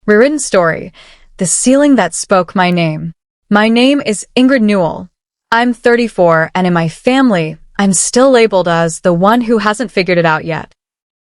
Rewritten story. The ceiling that spoke my name. My name is Ingrid Newell. I'm 34, and in my family, I'm still labeled as the one who hasn't figured it out yet.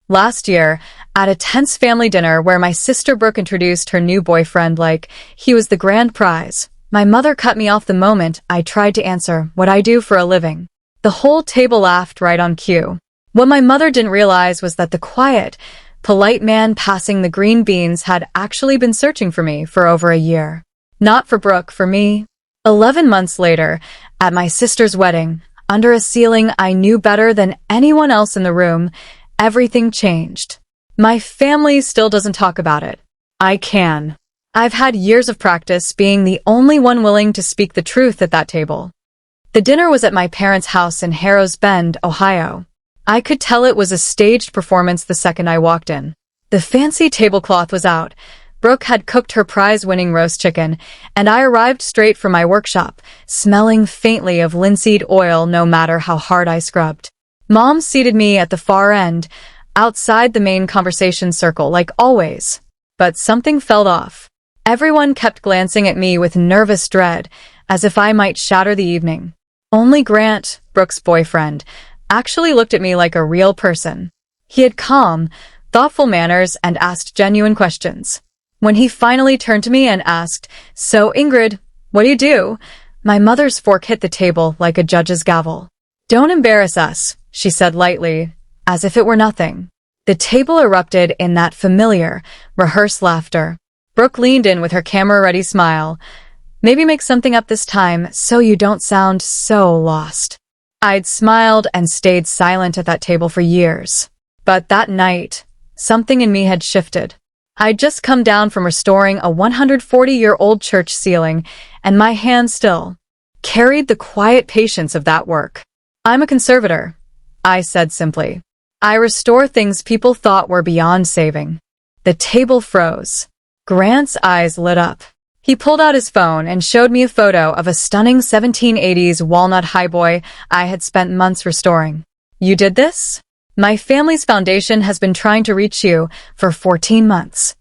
Last year, at a tense family dinner where my sister Brooke introduced her new boyfriend like he was the grand prize, my mother cut me off the moment I tried to answer what I do for a living. The whole table laughed right on cue. What my mother didn't realize was that the quiet, polite man passing the green beans had actually been searching for me for over a year. Not for Brooke, for me. 11 months later, at my sister's wedding, under a ceiling I knew better than anyone else in the room, everything changed. My family still doesn't talk about it. I can. I've had years of practice being the only one willing to speak the truth at that table. The dinner was at my parents' house in Harrows Bend, Ohio. I could tell it was a staged performance the second I walked in. The fancy tablecloth was out. Brooke had cooked her prize-winning roast chicken, and I arrived straight from my workshop, smelling faintly of linseed oil no matter how hard I scrubbed. Mom seated me at the far end, outside the main conversation circle like always. But something fell off. Everyone kept glancing at me with nervous dread, as if I might shatter the evening. Only Grant, Brooke's boyfriend, actually looked at me like a real person. He had calm, thoughtful manners and asked genuine questions. When he finally turned to me and asked, "So, Ingrid, what do you do?" my mother's fork hit the table like a judge's gavel. "Don't embarrass us," she said lightly, as if it were nothing. The table erupted in that familiar, rehearsed laughter. Brooke leaned in with her camera-ready smile. "Maybe make something up this time so you don't sound so lost." I'd smiled and stayed silent at that table for years. But that night, something in me had shifted. I'd just come down from restoring a 140-year-old church ceiling, and my hand still carried the quiet patience of that work. "I'm a conservator," I said simply. "I restore things people thought were beyond saving." The table froze. Grant's eyes lit up. He pulled out his phone and showed me a photo of a stunning 1780s walnut highboy I had spent months restoring. "You did this? My family's foundation has been trying to reach you for 14 months.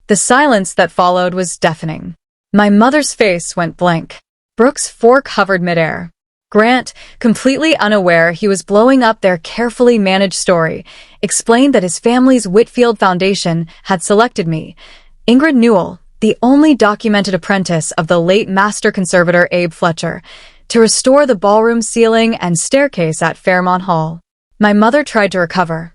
The silence that followed was deafening. My mother's face went blank. Brooke's fork hovered midair. Grant, completely unaware he was blowing up their carefully managed story, explained that his family's Whitfield Foundation had selected me, Ingrid Newell, the only documented apprentice of the late master conservator Abe Fletcher, to restore the ballroom ceiling and staircase at Fairmont Hall. My mother tried to recover.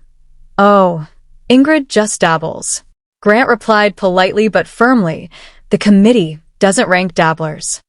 "Oh, Ingrid just dabbles." Grant replied politely but firmly, "The committee doesn't rank dabblers."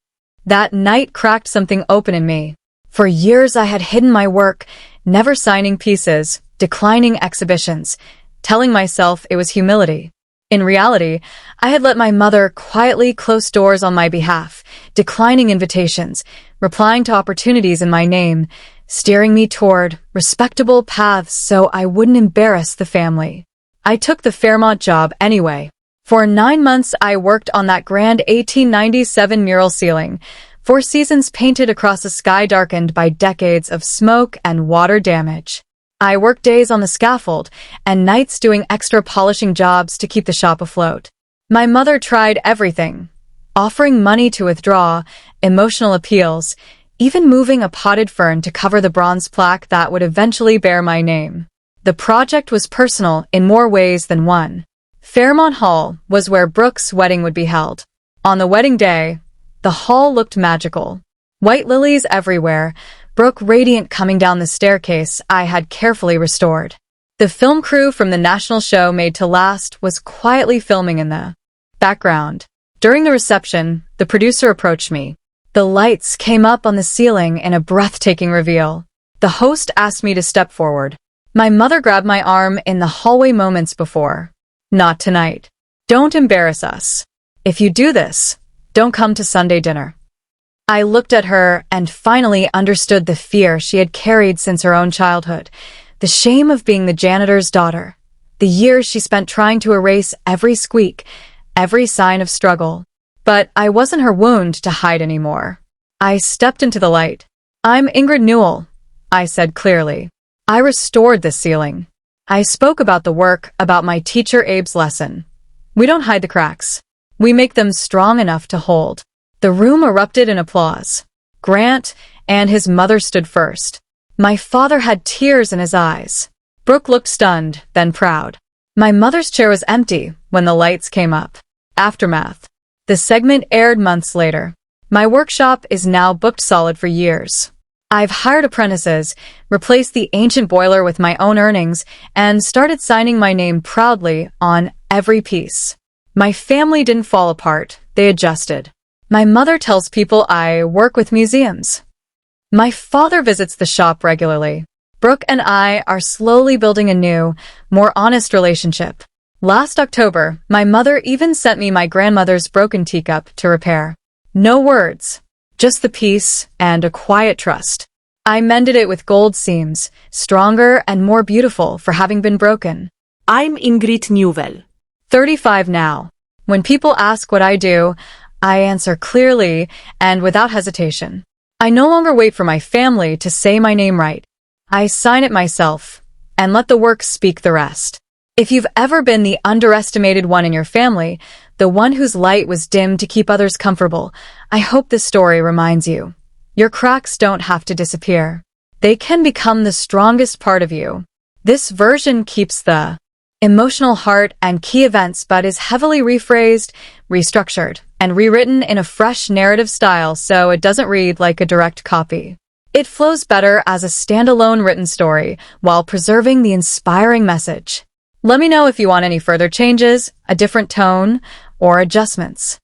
That night cracked something open in me. For years I had hidden my work, never signing pieces, declining exhibitions, telling myself it was humility. In reality, I had let my mother quietly close doors on my behalf, declining invitations, replying to opportunities in my name, steering me toward respectable paths so I wouldn't embarrass the family. I took the Fairmont job anyway. For 9 months I worked on that grand 1897 mural ceiling, 4 seasons painted across a sky darkened by decades of smoke and water damage. I worked days on the scaffold and nights doing extra polishing jobs to keep the shop afloat. My mother tried everything, offering money to withdraw, emotional appeals, even moving a potted fern to cover the bronze plaque that would eventually bear my name. The project was personal in more ways than one. Fairmont Hall was where Brooke's wedding would be held. On the wedding day, the hall looked magical. White lilies everywhere, Brooke radiant coming down the staircase I had carefully restored. The film crew from the national show Made to Last was quietly filming in the background. During the reception, the producer approached me. The lights came up on the ceiling in a breathtaking reveal. The host asked me to step forward. My mother grabbed my arm in the hallway moments before. "Not tonight. Don't embarrass us. If you do this, don't come to Sunday dinner." I looked at her and finally understood the fear she had carried since her own childhood, the shame of being the janitor's daughter, the years she spent trying to erase every squeak, every sign of struggle. But I wasn't her wound to hide anymore. I stepped into the light. "I'm Ingrid Newell," I said clearly. "I restored this ceiling. I spoke about the work, about my teacher Abe's lesson. We don't hide the cracks. We make them strong enough to hold. The room erupted in applause. Grant and his mother stood first. My father had tears in his eyes. Brooke looked stunned, then proud. My mother's chair was empty when the lights came up. Aftermath. The segment aired months later. My workshop is now booked solid for years. I've hired apprentices, replaced the ancient boiler with my own earnings, and started signing my name proudly on every piece. My family didn't fall apart, they adjusted. My mother tells people I work with museums. My father visits the shop regularly. Brooke and I are slowly building a new, more honest relationship. Last October, my mother even sent me my grandmother's broken teacup to repair. No words, just the peace and a quiet trust. I mended it with gold seams, stronger and more beautiful for having been broken. I'm Ingrid Newell. 35 now. When people ask what I do, I answer clearly and without hesitation. I no longer wait for my family to say my name right. I sign it myself and let the work speak the rest. If you've ever been the underestimated one in your family, the one whose light was dimmed to keep others comfortable, I hope this story reminds you. Your cracks don't have to disappear. They can become the strongest part of you. This version keeps the emotional heart and key events but is heavily rephrased, restructured, and rewritten in a fresh narrative style so it doesn't read like a direct copy. It flows better as a standalone written story while preserving the inspiring message. Let me know if you want any further changes, a different tone, or adjustments.